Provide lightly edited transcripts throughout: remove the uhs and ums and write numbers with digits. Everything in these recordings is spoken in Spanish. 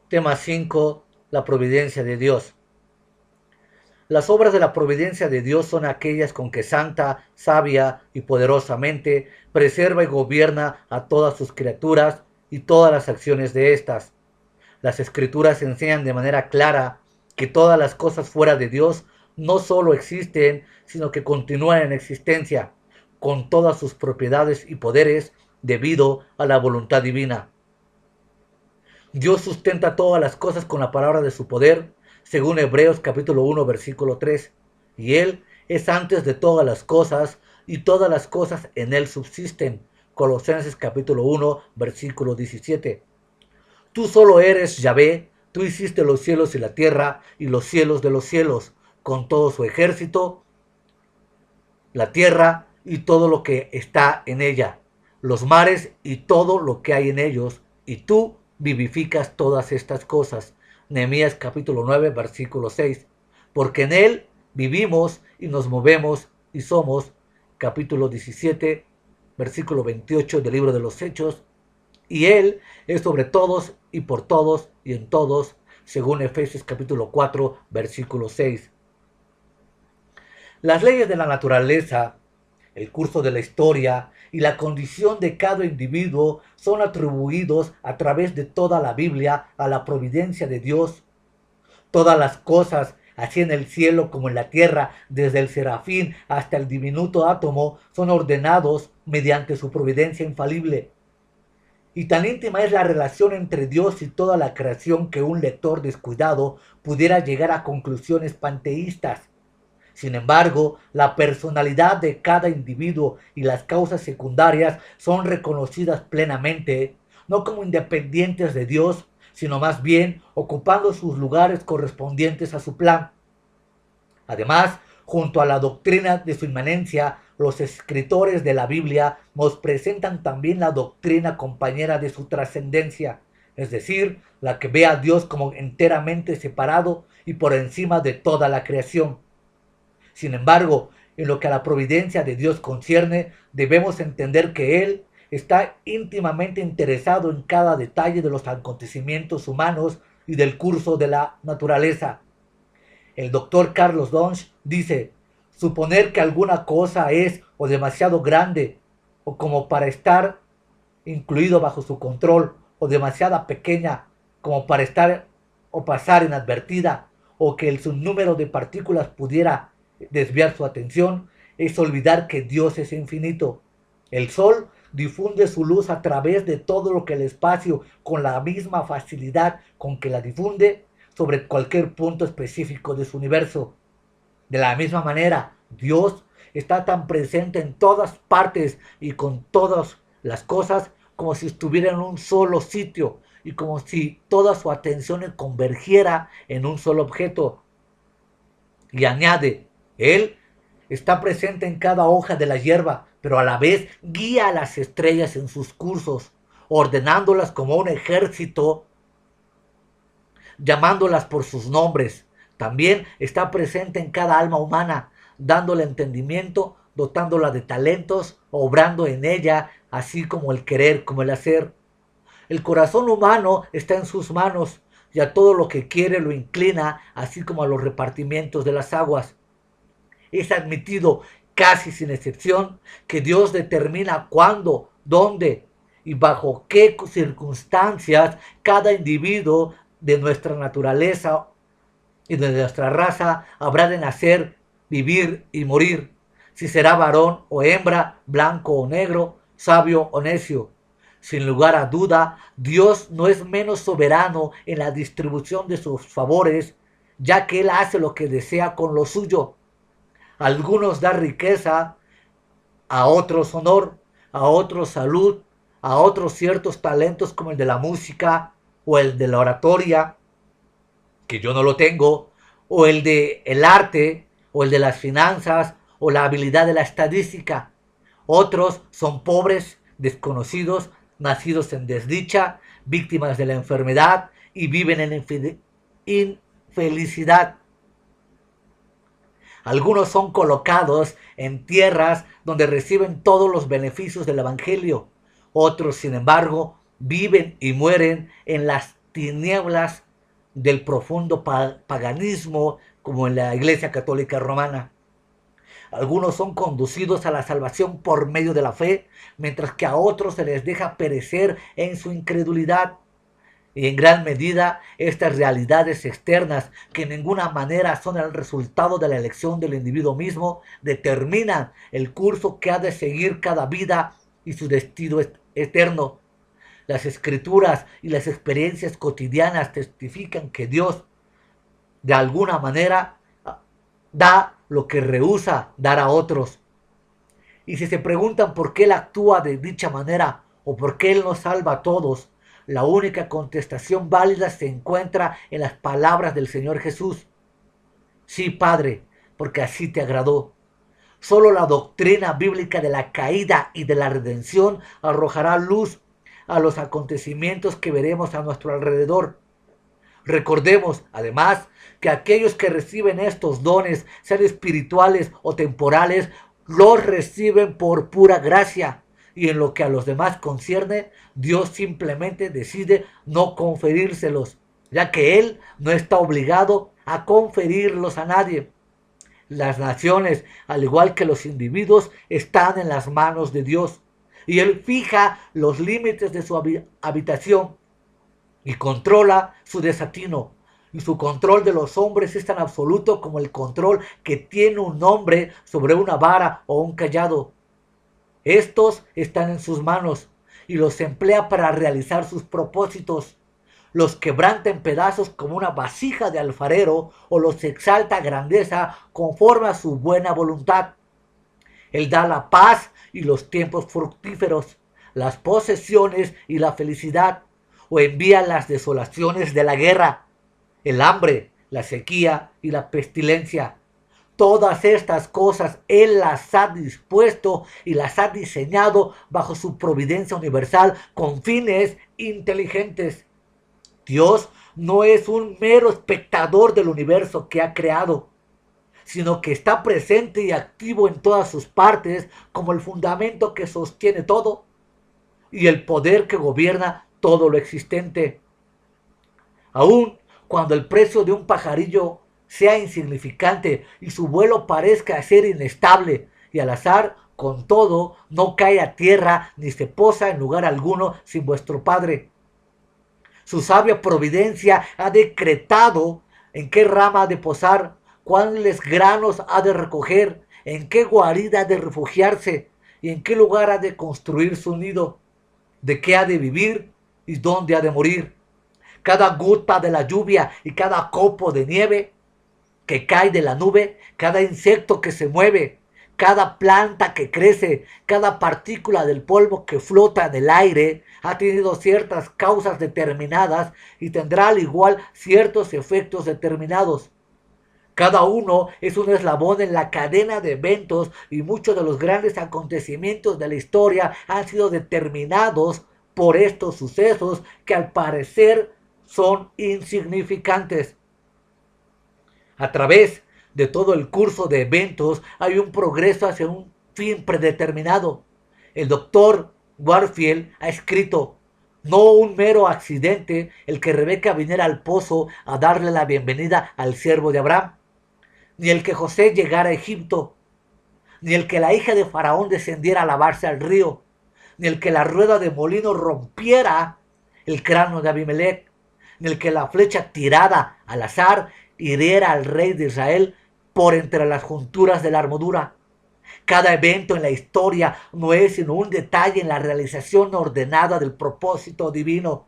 Tema 5. La providencia de Dios. Las obras de la providencia de Dios son aquellas con que santa, sabia y poderosamente preserva y gobierna a todas sus criaturas y todas las acciones de éstas. Las escrituras enseñan de manera clara que todas las cosas fuera de Dios no solo existen, sino que continúan en existencia, con todas sus propiedades y poderes, debido a la voluntad divina. Dios sustenta todas las cosas con la palabra de su poder, según Hebreos capítulo 1, versículo 3. Y Él es antes de todas las cosas, y todas las cosas en Él subsisten. Colosenses capítulo 1, versículo 17. Tú solo eres Yahvé, tú hiciste los cielos y la tierra, y los cielos de los cielos, con todo su ejército, la tierra y todo lo que está en ella, los mares y todo lo que hay en ellos, y tú vivificas todas estas cosas. Nehemías capítulo 9, versículo 6. Porque en él vivimos y nos movemos y somos. Capítulo 17, versículo 28 del libro de los Hechos. Y él es sobre todos y por todos y en todos, según Efesios capítulo 4, versículo 6. Las leyes de la naturaleza, el curso de la historia y la condición de cada individuo son atribuidos a través de toda la Biblia a la providencia de Dios. Todas las cosas, así en el cielo como en la tierra, desde el serafín hasta el diminuto átomo, son ordenados mediante su providencia infalible. Y tan íntima es la relación entre Dios y toda la creación que un lector descuidado pudiera llegar a conclusiones panteístas. Sin embargo, la personalidad de cada individuo y las causas secundarias son reconocidas plenamente, no como independientes de Dios, sino más bien ocupando sus lugares correspondientes a su plan. Además, junto a la doctrina de su inmanencia, los escritores de la Biblia nos presentan también la doctrina compañera de su trascendencia, es decir, la que ve a Dios como enteramente separado y por encima de toda la creación. Sin embargo, en lo que a la providencia de Dios concierne, debemos entender que Él está íntimamente interesado en cada detalle de los acontecimientos humanos y del curso de la naturaleza. El doctor Carlos Donch dice: suponer que alguna cosa es o demasiado grande o como para estar incluido bajo su control, o demasiado pequeña como para estar o pasar inadvertida, o que el sinnúmero de partículas pudiera desviar su atención, es olvidar que Dios es infinito. El sol difunde su luz a través de todo lo que el espacio, con la misma facilidad con que la difunde sobre cualquier punto específico de su universo. De la misma manera, Dios está tan presente en todas partes y con todas las cosas como si estuviera en un solo sitio y como si toda su atención convergiera en un solo objeto. Y añade: Él está presente en cada hoja de la hierba, pero a la vez guía a las estrellas en sus cursos, ordenándolas como un ejército, llamándolas por sus nombres. También está presente en cada alma humana, dándole entendimiento, dotándola de talentos, obrando en ella, así como el querer como el hacer. El corazón humano está en sus manos, y a todo lo que quiere lo inclina, así como a los repartimientos de las aguas. Es admitido, casi sin excepción, que Dios determina cuándo, dónde y bajo qué circunstancias cada individuo de nuestra naturaleza y de nuestra raza habrá de nacer, vivir y morir, si será varón o hembra, blanco o negro, sabio o necio. Sin lugar a duda, Dios no es menos soberano en la distribución de sus favores, ya que Él hace lo que desea con lo suyo. A algunos da riqueza, a otros honor, a otros salud, a otros ciertos talentos como el de la música o el de la oratoria, que yo no lo tengo, o el de el arte, o el de las finanzas, o la habilidad de la estadística. Otros son pobres, desconocidos, nacidos en desdicha, víctimas de la enfermedad y viven en infelicidad. Algunos son colocados en tierras donde reciben todos los beneficios del Evangelio. Otros, sin embargo, viven y mueren en las tinieblas del profundo paganismo, como en la Iglesia Católica Romana. Algunos son conducidos a la salvación por medio de la fe, mientras que a otros se les deja perecer en su incredulidad. Y en gran medida, estas realidades externas, que en ninguna manera son el resultado de la elección del individuo mismo, determinan el curso que ha de seguir cada vida y su destino eterno. Las escrituras y las experiencias cotidianas testifican que Dios, de alguna manera, da lo que rehúsa dar a otros. Y si se preguntan por qué Él actúa de dicha manera o por qué Él nos salva a todos, la única contestación válida se encuentra en las palabras del Señor Jesús. Sí, Padre, porque así te agradó. Solo la doctrina bíblica de la caída y de la redención arrojará luz a los acontecimientos que veremos a nuestro alrededor. Recordemos, además, que aquellos que reciben estos dones, sean espirituales o temporales, los reciben por pura gracia. Y en lo que a los demás concierne, Dios simplemente decide no conferírselos, ya que Él no está obligado a conferirlos a nadie. Las naciones, al igual que los individuos, están en las manos de Dios, y Él fija los límites de su habitación y controla su desatino. Y su control de los hombres es tan absoluto como el control que tiene un hombre sobre una vara o un cayado. Estos están en sus manos y los emplea para realizar sus propósitos. Los quebranta en pedazos como una vasija de alfarero o los exalta a grandeza conforme a su buena voluntad. Él da la paz y los tiempos fructíferos, las posesiones y la felicidad, o envía las desolaciones de la guerra, el hambre, la sequía y la pestilencia. Todas estas cosas Él las ha dispuesto y las ha diseñado bajo su providencia universal con fines inteligentes. Dios no es un mero espectador del universo que ha creado, sino que está presente y activo en todas sus partes como el fundamento que sostiene todo y el poder que gobierna todo lo existente. Aun cuando el precio de un pajarillo sea insignificante y su vuelo parezca ser inestable y al azar, con todo, no cae a tierra ni se posa en lugar alguno sin vuestro Padre. Su sabia providencia ha decretado en qué rama ha de posar, cuáles granos ha de recoger, en qué guarida ha de refugiarse y en qué lugar ha de construir su nido, de qué ha de vivir y dónde ha de morir. Cada gota de la lluvia y cada copo de nieve que cae de la nube, cada insecto que se mueve, cada planta que crece, cada partícula del polvo que flota en el aire, ha tenido ciertas causas determinadas y tendrá al igual ciertos efectos determinados. Cada uno es un eslabón en la cadena de eventos y muchos de los grandes acontecimientos de la historia han sido determinados por estos sucesos que al parecer son insignificantes. A través de todo el curso de eventos hay un progreso hacia un fin predeterminado. El doctor Warfield ha escrito: no un mero accidente el que Rebeca viniera al pozo a darle la bienvenida al siervo de Abraham, ni el que José llegara a Egipto, ni el que la hija de Faraón descendiera a lavarse al río, ni el que la rueda de molino rompiera el cráneo de Abimelech, ni el que la flecha tirada al azar hiriera al rey de Israel por entre las junturas de la armadura. Cada evento en la historia no es sino un detalle en la realización ordenada del propósito divino.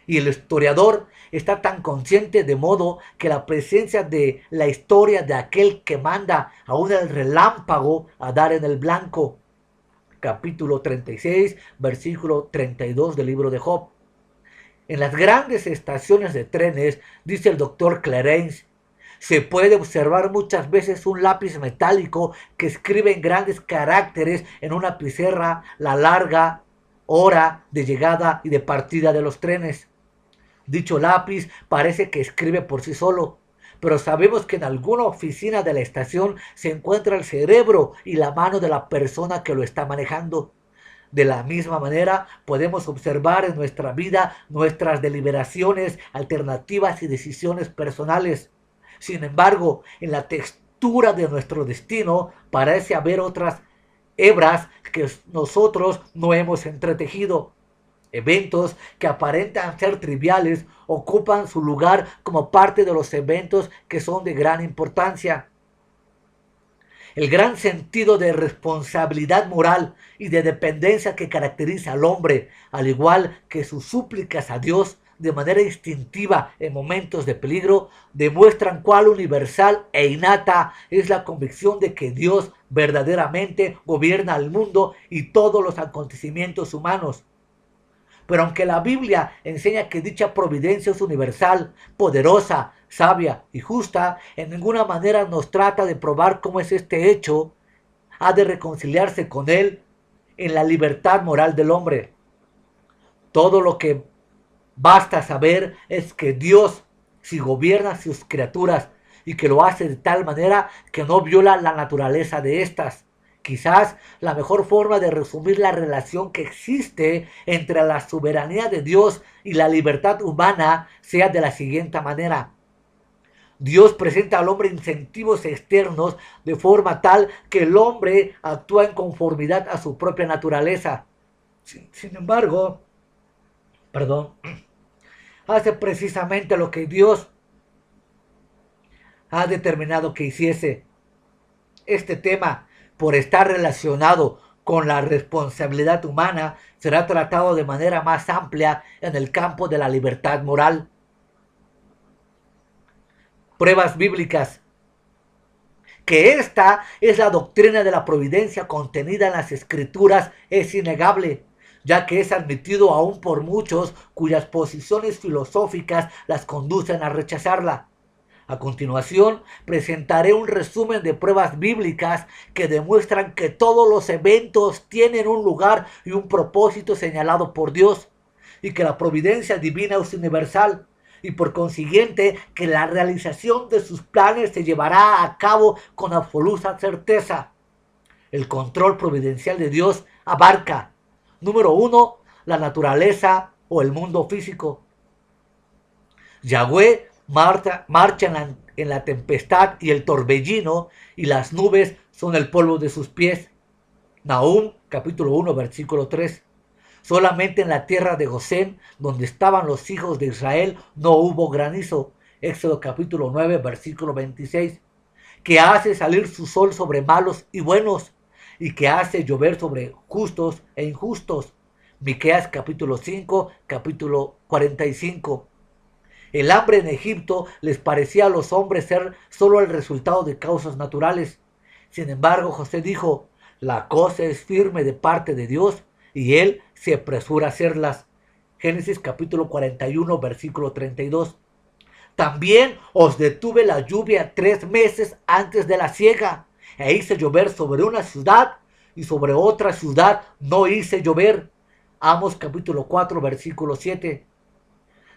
Y el historiador está tan consciente de modo que la presencia de la historia de aquel que manda aún el relámpago a dar en el blanco. Capítulo 36, versículo 32 del libro de Job. En las grandes estaciones de trenes, dice el doctor Clarence, se puede observar muchas veces un lápiz metálico que escribe en grandes caracteres en una pizarra la larga hora de llegada y de partida de los trenes. Dicho lápiz parece que escribe por sí solo, pero sabemos que en alguna oficina de la estación se encuentra el cerebro y la mano de la persona que lo está manejando. De la misma manera, podemos observar en nuestra vida nuestras deliberaciones, alternativas y decisiones personales. Sin embargo, en la textura de nuestro destino parece haber otras hebras que nosotros no hemos entretejido. Eventos que aparentan ser triviales ocupan su lugar como parte de los eventos que son de gran importancia. El gran sentido de responsabilidad moral y de dependencia que caracteriza al hombre, al igual que sus súplicas a Dios de manera instintiva en momentos de peligro, demuestran cuál universal e innata es la convicción de que Dios verdaderamente gobierna al mundo y todos los acontecimientos humanos. Pero aunque la Biblia enseña que dicha providencia es universal, poderosa, sabia y justa, en ninguna manera nos trata de probar cómo es este hecho. Ha de reconciliarse con él en la libertad moral del hombre. Todo lo que basta saber es que Dios, si gobierna a sus criaturas y que lo hace de tal manera que no viola la naturaleza de éstas. Quizás la mejor forma de resumir la relación que existe entre la soberanía de Dios y la libertad humana sea de la siguiente manera. Dios presenta al hombre incentivos externos de forma tal que el hombre actúa en conformidad a su propia naturaleza. Sin embargo, hace precisamente lo que Dios ha determinado que hiciese. Este tema, por estar relacionado con la responsabilidad humana, será tratado de manera más amplia en el campo de la libertad moral. Pruebas bíblicas. Que esta es la doctrina de la providencia contenida en las Escrituras es innegable, ya que es admitido aún por muchos cuyas posiciones filosóficas las conducen a rechazarla. A continuación, presentaré un resumen de pruebas bíblicas que demuestran que todos los eventos tienen un lugar y un propósito señalado por Dios, y que la providencia divina es universal, y por consiguiente que la realización de sus planes se llevará a cabo con absoluta certeza. El control providencial de Dios abarca, número 1, la naturaleza o el mundo físico. Yahweh marcha en la tempestad y el torbellino, y las nubes son el polvo de sus pies. Nahum capítulo 1 versículo 3. Solamente en la tierra de Gosén, donde estaban los hijos de Israel, no hubo granizo. Éxodo capítulo 9 versículo 26. Que hace salir su sol sobre malos y buenos, y que hace llover sobre justos e injustos. Miqueas capítulo 5 capítulo 45. El hambre en Egipto les parecía a los hombres ser solo el resultado de causas naturales. Sin embargo, José dijo, la cosa es firme de parte de Dios y Él se apresura a hacerlas. Génesis capítulo 41, versículo 32. También os detuve la lluvia 3 meses antes de la siega, e hice llover sobre una ciudad y sobre otra ciudad no hice llover. Amos capítulo 4, versículo 7.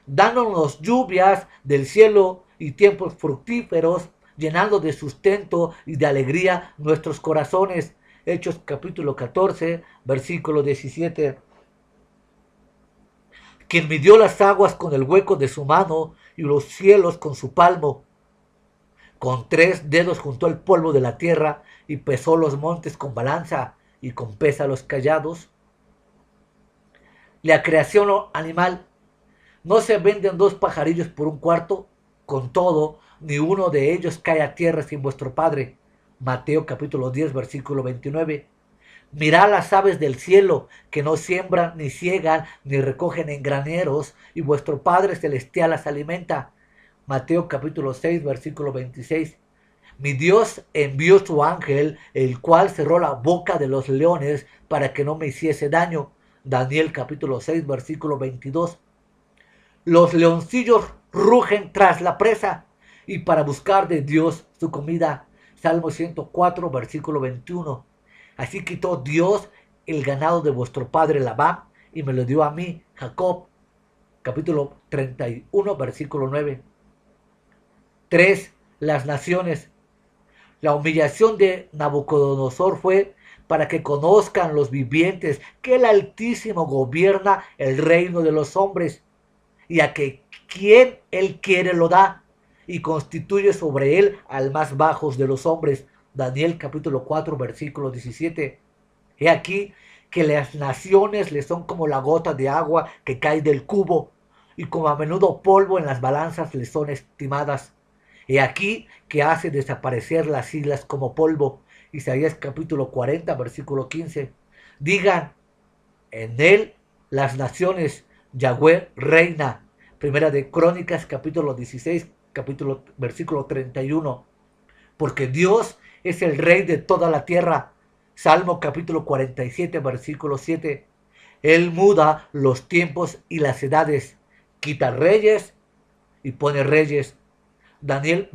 Dándonos lluvias del cielo y tiempos fructíferos, llenando de sustento y de alegría nuestros corazones. Hechos capítulo 14, versículo 17. Quien midió las aguas con el hueco de su mano y los cielos con su palmo. Con 3 dedos juntó el polvo de la tierra y pesó los montes con balanza y con pesa los callados. La creación animal. No se venden 2 pajarillos por un cuarto, con todo, ni uno de ellos cae a tierra sin vuestro Padre. Mateo capítulo 10, versículo 29. Mirad las aves del cielo, que no siembran, ni ciegan, ni recogen en graneros, y vuestro Padre celestial las alimenta. Mateo capítulo 6, versículo 26. Mi Dios envió su ángel, el cual cerró la boca de los leones para que no me hiciese daño. Daniel capítulo 6, versículo 22. Los leoncillos rugen tras la presa y para buscar de Dios su comida. Salmo 104, versículo 21. Así quitó Dios el ganado de vuestro padre Labán y me lo dio a mí, Jacob. Capítulo 31, versículo 9. 3. Las naciones. La humillación de Nabucodonosor fue para que conozcan los vivientes que el Altísimo gobierna el reino de los hombres, y a que quien él quiere lo da, y constituye sobre él al más bajos de los hombres. Daniel capítulo 4, versículo 17. He aquí que las naciones le son como la gota de agua que cae del cubo, y como a menudo polvo en las balanzas le son estimadas. He aquí que hace desaparecer las islas como polvo. Isaías capítulo 40, versículo 15. Digan en él las naciones, Yahweh reina. Primera de Crónicas capítulo 16, versículo 31. Porque Dios es el rey de toda la tierra. Salmo capítulo 47, versículo 7. Él muda los tiempos y las edades, quita reyes y pone reyes. Daniel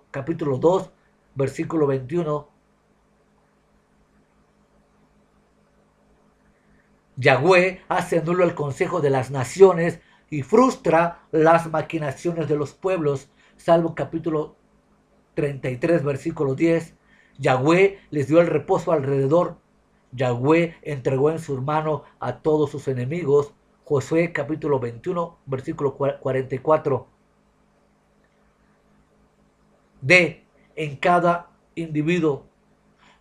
capítulo 2, versículo 21. Yahweh hace nulo el consejo de las naciones y frustra las maquinaciones de los pueblos. Salmo capítulo 33, versículo 10. Yahweh les dio el reposo alrededor. Yahweh entregó en su mano a todos sus enemigos. Josué capítulo 21, versículo 44. D. En cada individuo.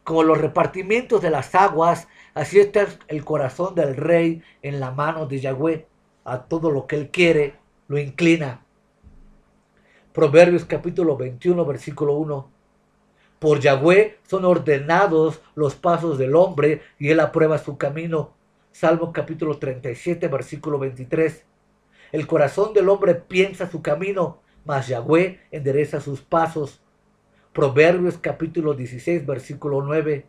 Como los repartimientos de las aguas, así está el corazón del rey en la mano de Yahweh. A todo lo que él quiere, lo inclina. Proverbios capítulo 21, versículo 1. Por Yahweh son ordenados los pasos del hombre y él aprueba su camino. Salmo capítulo 37, versículo 23. El corazón del hombre piensa su camino, mas Yahweh endereza sus pasos. Proverbios capítulo 16, versículo 9.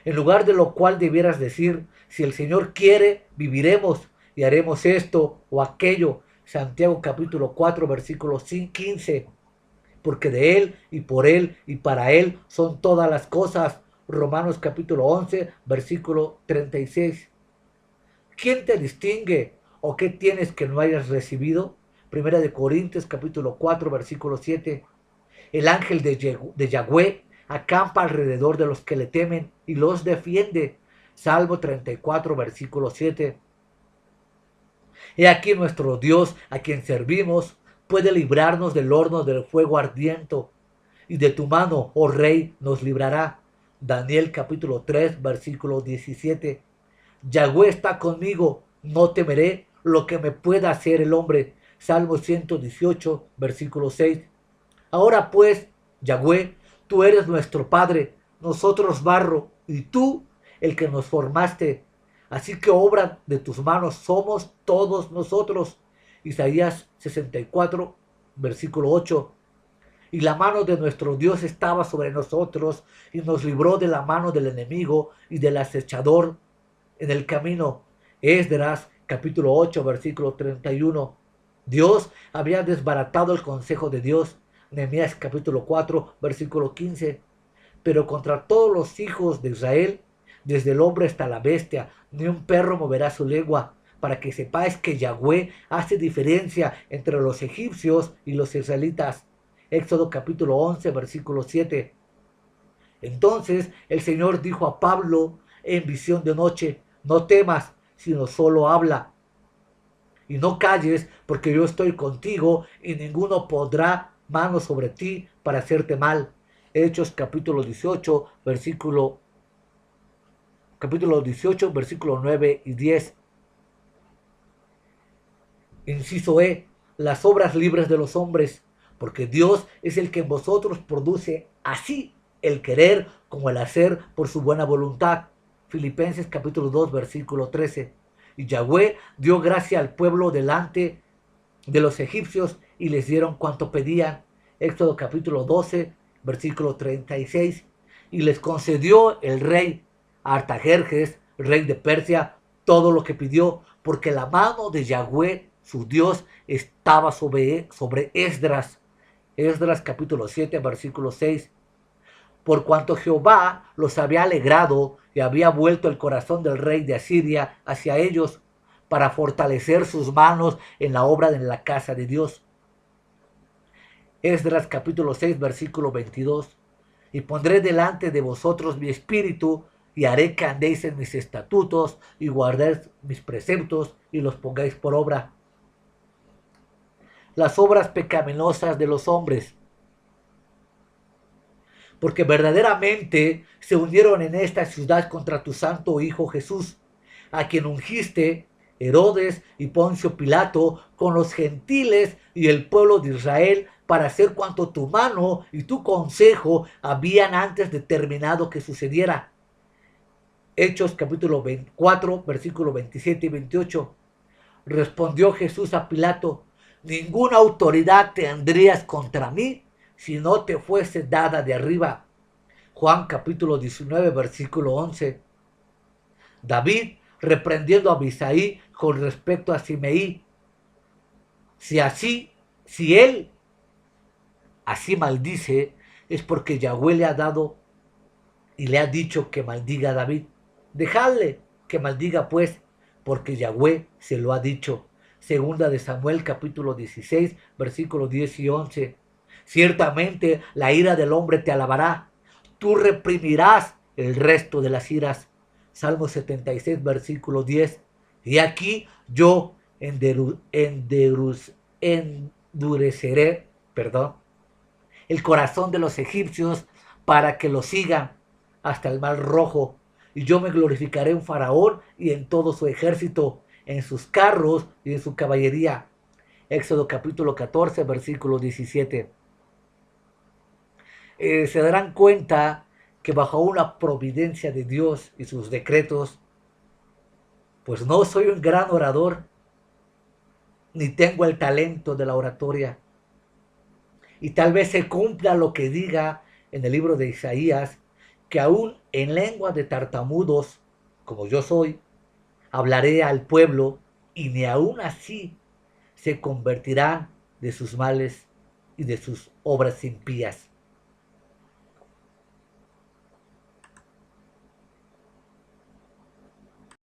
En lugar de lo cual debieras decir, si el Señor quiere, viviremos y haremos esto o aquello. Santiago capítulo 4, versículo 15. Porque de Él y por Él y para Él son todas las cosas. Romanos capítulo 11, versículo 36. ¿Quién te distingue o qué tienes que no hayas recibido? Primera de Corintios capítulo 4, versículo 7. El ángel de Yahweh acampa alrededor de los que le temen y los defiende. Salmo 34, versículo 7. He aquí nuestro Dios, a quien servimos, puede librarnos del horno del fuego ardiente, y de tu mano, oh Rey, nos librará. Daniel capítulo 3, versículo 17. Yahweh está conmigo, no temeré lo que me pueda hacer el hombre. Salmo 118, versículo 6. Ahora pues, Yahweh, tú eres nuestro Padre, nosotros barro, y tú el que nos formaste. Así que obra de tus manos somos todos nosotros. Isaías 64, versículo 8. Y la mano de nuestro Dios estaba sobre nosotros y nos libró de la mano del enemigo y del acechador en el camino. Esdras capítulo 8, versículo 31. Dios había desbaratado el consejo de Dios. Nehemías capítulo 4, versículo 15. Pero contra todos los hijos de Israel, desde el hombre hasta la bestia, ni un perro moverá su lengua, para que sepáis que Yahweh hace diferencia entre los egipcios y los israelitas. Éxodo capítulo 11, versículo 7. Entonces el Señor dijo a Pablo en visión de noche, no temas, sino solo habla. Y no calles, porque yo estoy contigo y ninguno pondrá mano sobre ti para hacerte mal. Hechos capítulo 18, versículo 9 y 10. Inciso E. Las obras libres de los hombres, porque Dios es el que en vosotros produce así el querer como el hacer por su buena voluntad. Filipenses capítulo 2, versículo 13. Y Yahweh dio gracia al pueblo delante de los egipcios y les dieron cuanto pedían. Éxodo capítulo 12, versículo 36. Y les concedió el rey Artajerjes, rey de Persia, todo lo que pidió, porque la mano de Yahweh, su Dios, estaba sobre Esdras. Esdras capítulo 7, versículo 6. Por cuanto Jehová los había alegrado y había vuelto el corazón del rey de Asiria hacia ellos, para fortalecer sus manos en la obra de la casa de Dios. Esdras capítulo 6, versículo 22. Y pondré delante de vosotros mi espíritu, y haré que andéis en mis estatutos y guardéis mis preceptos y los pongáis por obra. Las obras pecaminosas de los hombres, porque verdaderamente se unieron en esta ciudad contra tu santo Hijo Jesús, a quien ungiste Herodes y Poncio Pilato con los gentiles y el pueblo de Israel para hacer cuanto tu mano y tu consejo habían antes determinado que sucediera. Hechos capítulo 24, versículos 27 y 28. Respondió Jesús a Pilato: ninguna autoridad tendrías contra mí si no te fuese dada de arriba. Juan capítulo 19, versículo 11. David reprendiendo a Abisai con respecto a Simeí: si él así maldice, es porque Yahweh le ha dado y le ha dicho que maldiga a David. Dejadle que maldiga pues, porque Yahweh se lo ha dicho. Segunda de Samuel capítulo 16, versículos 10 y 11. Ciertamente la ira del hombre te alabará, tú reprimirás el resto de las iras. Salmo 76, versículo 10. Y aquí yo endureceré, el corazón de los egipcios para que lo sigan hasta el mar Rojo. Y yo me glorificaré en Faraón y en todo su ejército, en sus carros y en su caballería. Éxodo capítulo 14, versículo 17. Se darán cuenta que bajo una providencia de Dios y sus decretos, pues no soy un gran orador, ni tengo el talento de la oratoria. Y tal vez se cumpla lo que diga en el libro de Isaías, que aún en lengua de tartamudos, como yo soy, hablaré al pueblo, y ni aún así se convertirán de sus males y de sus obras impías.